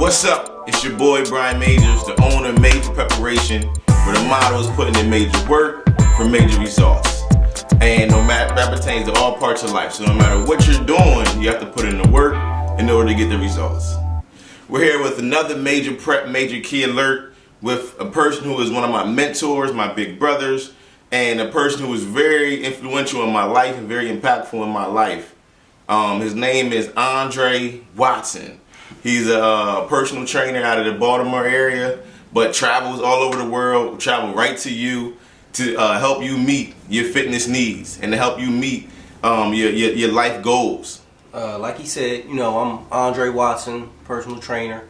What's up? It's your boy Brian Majors, the owner of Major Preparation, where the motto is putting in major work for major results. And that pertains to all parts of life. So no matter what you're doing, you have to put in the work in order to get the results. We're here with another major prep, major key alert with a person who is one of my mentors, my big brothers, and a person who was very influential in my life and very impactful in my life. His name is Andre Watson. He's a personal trainer out of the Baltimore area, but travels all over the world, travel right to you to help you meet your fitness needs and to help you meet your life goals. Like he said, I'm Andre Watson, personal trainer.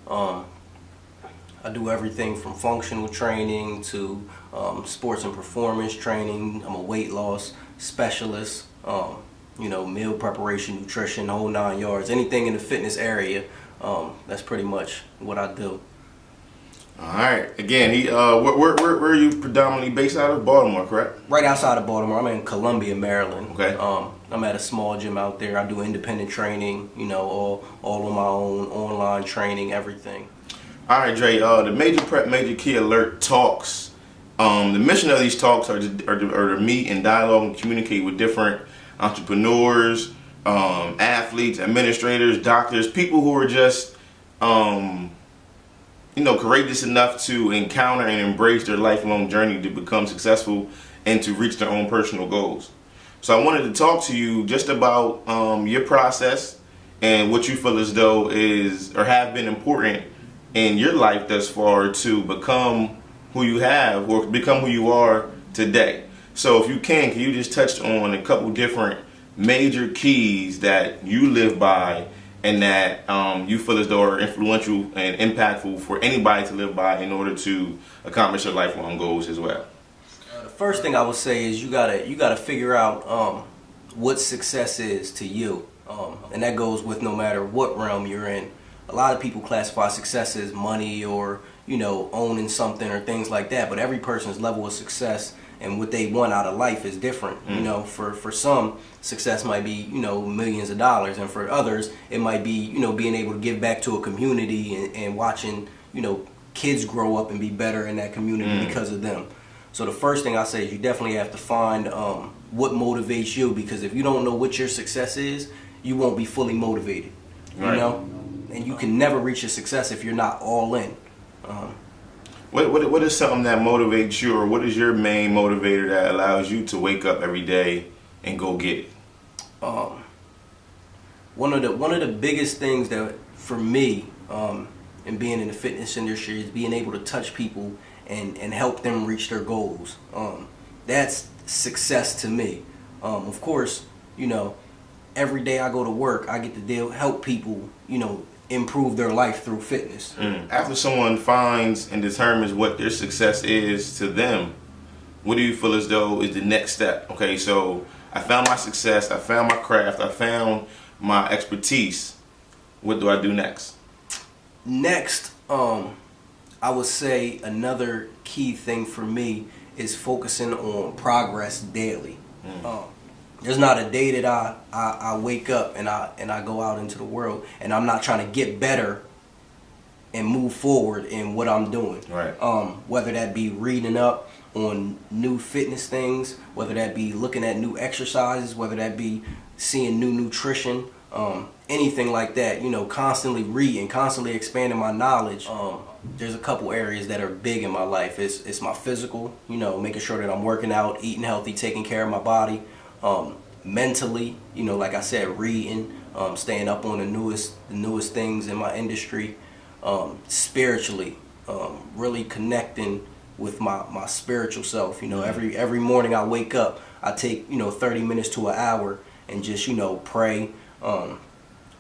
I do everything from functional training to sports and performance training. I'm a weight loss specialist. Meal preparation, nutrition, the whole 9 yards. Anything in the fitness area, that's pretty much what I do. All right. Again, where are you predominantly based out of? Baltimore, correct? Right outside of Baltimore. I'm in Columbia, Maryland. Okay. I'm at a small gym out there. I do independent training, all on my own, online training, everything. All right, Dre. The Major Prep, Major Key Alert talks. The mission of these talks are to meet and dialogue and communicate with different entrepreneurs, athletes, administrators, doctors, people who are just, courageous enough to encounter and embrace their lifelong journey to become successful and to reach their own personal goals. So I wanted to talk to you just about your process and what you feel as though is or have been important in your life thus far to become who you have or become who you are today. So if you can you just touch on a couple different major keys that you live by and that you feel as though are influential and impactful for anybody to live by in order to accomplish their lifelong goals as well? The first thing I would say is you gotta figure out what success is to you, and that goes with no matter what realm you're in. A lot of people classify success as money or owning something or things like that, but every person's level of success and what they want out of life is different. For some, success might be millions of dollars, and for others it might be being able to give back to a community and watching kids grow up and be better in that community because of them. So the first thing I say is you definitely have to find what motivates you, because if you don't know what your success is, you won't be fully motivated. Right. And you can never reach your success if you're not all in. What is something that motivates you, or what is your main motivator that allows you to wake up every day and go get it? One of the biggest things that for me in being in the fitness industry is being able to touch people and help them reach their goals. That's success to me. Of course, every day I go to work, I get to help people, improve their life through fitness. After someone finds and determines what their success is to them, what do you feel as though is the next step? Okay, so I found my success, I found my craft, I found my expertise. What do I do next? Next, I would say another key thing for me is focusing on progress daily. There's not a day that I wake up and I go out into the world and I'm not trying to get better and move forward in what I'm doing. Right. Whether that be reading up on new fitness things, whether that be looking at new exercises, whether that be seeing new nutrition, anything like that. Constantly reading, constantly expanding my knowledge. There's a couple areas that are big in my life. It's my physical, making sure that I'm working out, eating healthy, taking care of my body. Mentally, like I said, reading, staying up on the newest things in my industry. Spiritually, really connecting with my spiritual self. Every morning I wake up, I take 30 minutes to an hour and just pray,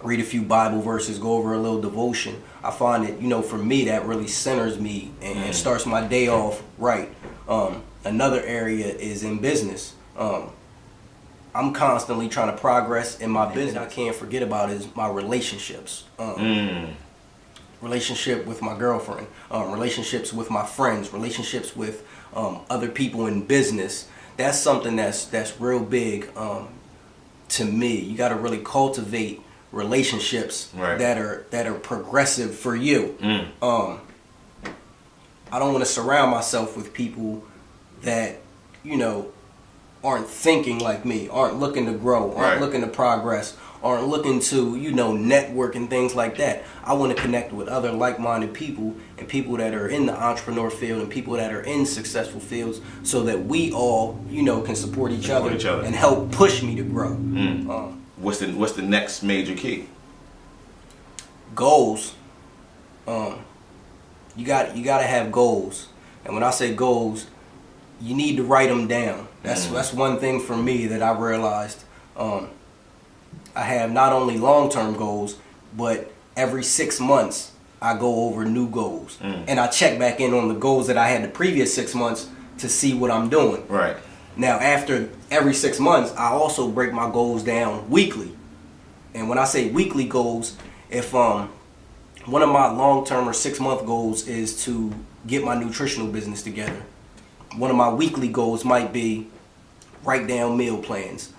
read a few Bible verses, go over a little devotion. I find that for me that really centers me and starts my day off right. Another area is in business. I'm constantly trying to progress in my business. I can't forget about is my relationships. Relationship with my girlfriend, relationships with my friends, relationships with other people in business. That's something that's real big to me. You got to really cultivate relationships Right. that are progressive for you. Mm. I don't want to surround myself with people that, you know, aren't thinking like me, aren't looking to grow, aren't Right. looking to progress, aren't looking to, you know, network and things like that. I want to connect with other like-minded people and people that are in the entrepreneur field and people that are in successful fields, so that we all, you know, can support each other and help push me to grow. What's the next major key? Goals. You got to have goals, and when I say goals, you need to write them down. That's one thing for me that I realized. I have not only long-term goals, but every 6 months I go over new goals, and I check back in on the goals that I had the previous 6 months to see what I'm doing. Right. Now, after every 6 months, I also break my goals down weekly. And when I say weekly goals, if one of my long-term or 6-month goals is to get my nutritional business together, one of my weekly goals might be write down meal plans,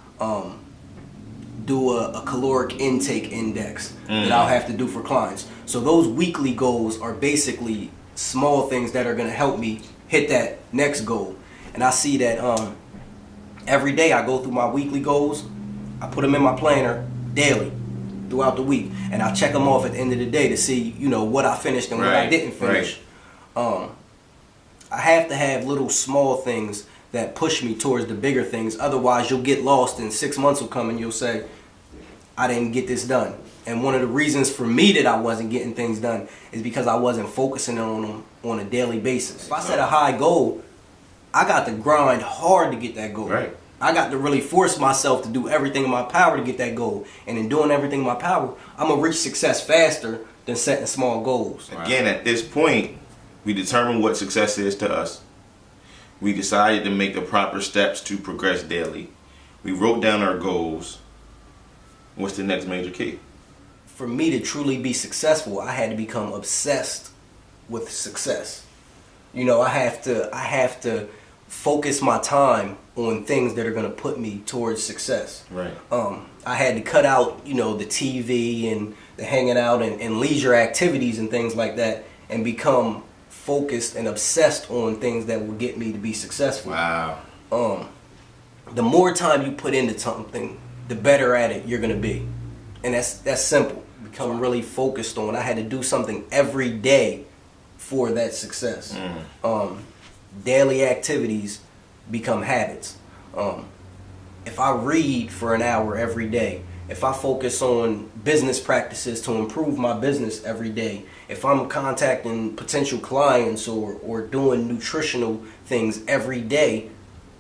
do a caloric intake index that I'll have to do for clients. So those weekly goals are basically small things that are going to help me hit that next goal. And I see that every day I go through my weekly goals, I put them in my planner daily throughout the week, and I check them off at the end of the day to see, you know, what I finished and what I didn't finish. I have to have little small things that push me towards the bigger things. Otherwise, you'll get lost, and 6 months will come and you'll say, I didn't get this done. And one of the reasons for me that I wasn't getting things done is because I wasn't focusing on them on a daily basis. If I set a high goal, I got to grind hard to get that goal. Right. I got to really force myself to do everything in my power to get that goal. And in doing everything in my power, I'm going to reach success faster than setting small goals. Again, at this point, we determine what success is to us. We decided to make the proper steps to progress daily. We wrote down our goals. What's the next major key? For me to truly be successful, I had to become obsessed with success. You know, I have to focus my time on things that are going to put me towards success. Right. I had to cut out, you know, the TV and the hanging out and leisure activities and things like that, and become focused and obsessed on things that will get me to be successful. Wow. The more time you put into something, the better at it you're going to be. And that's simple. Become really focused on. I had to do something every day for that success. Daily activities become habits. If I read for an hour every day, if I focus on business practices to improve my business every day, if I'm contacting potential clients or doing nutritional things every day,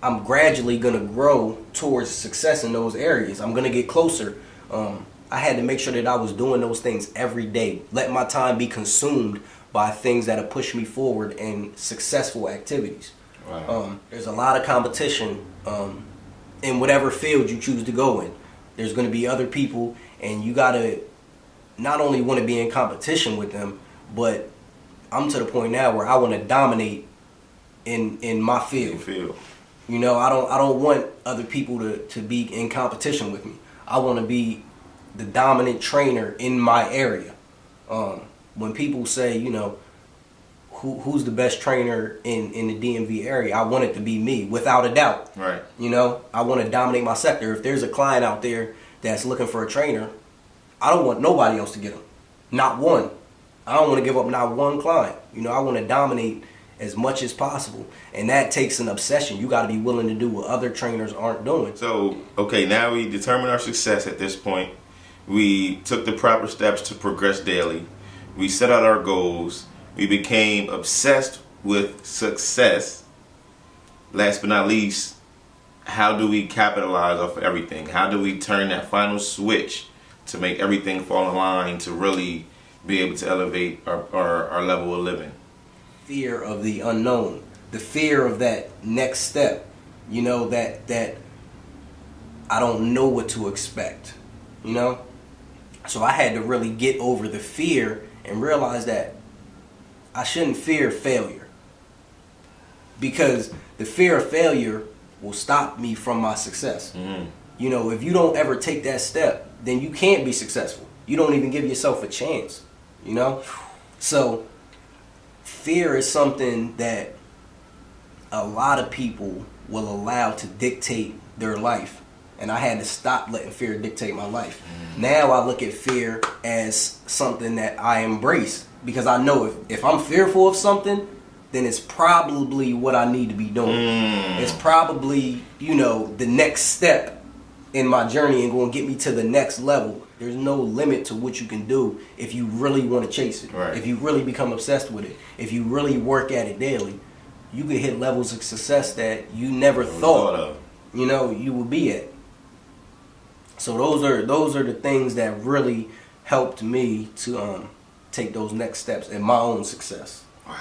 I'm gradually going to grow towards success in those areas. I'm going to get closer. I had to make sure that I was doing those things every day. Let my time be consumed by things that have pushed me forward in successful activities. Wow. There's a lot of competition in whatever field you choose to go in. There's going to be other people, and you got to not only want to be in competition with them, but I'm to the point now where I want to dominate in my field. You know, I don't want other people to be in competition with me. I want to be the dominant trainer in my area. When people say, you know, who's the best trainer in the DMV area, I want it to be me, without a doubt. Right. You know, I want to dominate my sector. If there's a client out there that's looking for a trainer, I don't want nobody else to get them. Not one. I don't want to give up not one client. You know, I want to dominate as much as possible. And that takes an obsession. You got to be willing to do what other trainers aren't doing. So, okay, now we determine our success at this point. We took the proper steps to progress daily. We set out our goals. We became obsessed with success. Last but not least, how do we capitalize off of everything? How do we turn that final switch to make everything fall in line to really be able to elevate our level of living? Fear of the unknown. The fear of that next step. You know, that I don't know what to expect. You know? So I had to really get over the fear and realize that I shouldn't fear failure, because the fear of failure will stop me from my success. You know, if you don't ever take that step then you can't be successful. You don't even give yourself a chance, you know? So fear is something that a lot of people will allow to dictate their life. And I had to stop letting fear dictate my life. Now I look at fear as something that I embrace, because I know if I'm fearful of something, then it's probably what I need to be doing. It's probably, you know, the next step in my journey and going to get me to the next level. There's no limit to what you can do if you really want to chase it. Right. If you really become obsessed with it. If you really work at it daily, you can hit levels of success that you never thought of. You know, you would be at. So those are the things that really helped me to take those next steps in my own success. Wow.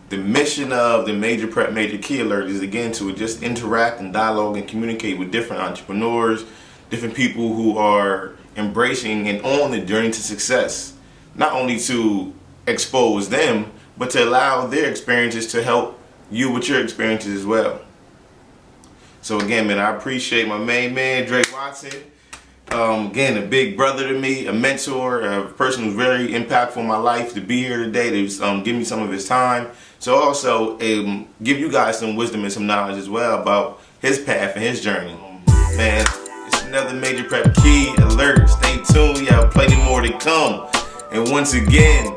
The mission of the Major Prep Major Key Alert is, again, to just interact and dialogue and communicate with different entrepreneurs, different people who are embracing and on the journey to success. Not only to expose them, but to allow their experiences to help you with your experiences as well. So again, man, I appreciate my main man, Drake Watson. Again, a big brother to me, a mentor, a person who's very impactful in my life, to be here today, to give me some of his time. So also give you guys some wisdom and some knowledge as well about his path and his journey. Man, it's another Major Prep Key Alert. Stay tuned, we have plenty more to come. And once again,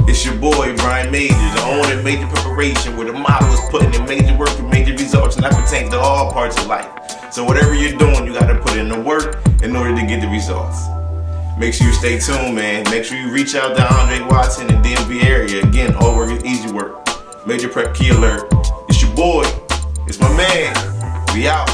it's your boy, Brian Majors, the owner of Major Preparation, where the motto is putting in major work for major results, and that pertains to all parts of life. So whatever you're doing, you gotta put in the work in order to get the results. Make sure you stay tuned, man. Make sure you reach out to Andre Watson in the DMV area. Again, all work is easy work. Major Prep Key Alert. It's your boy. It's my man. We out.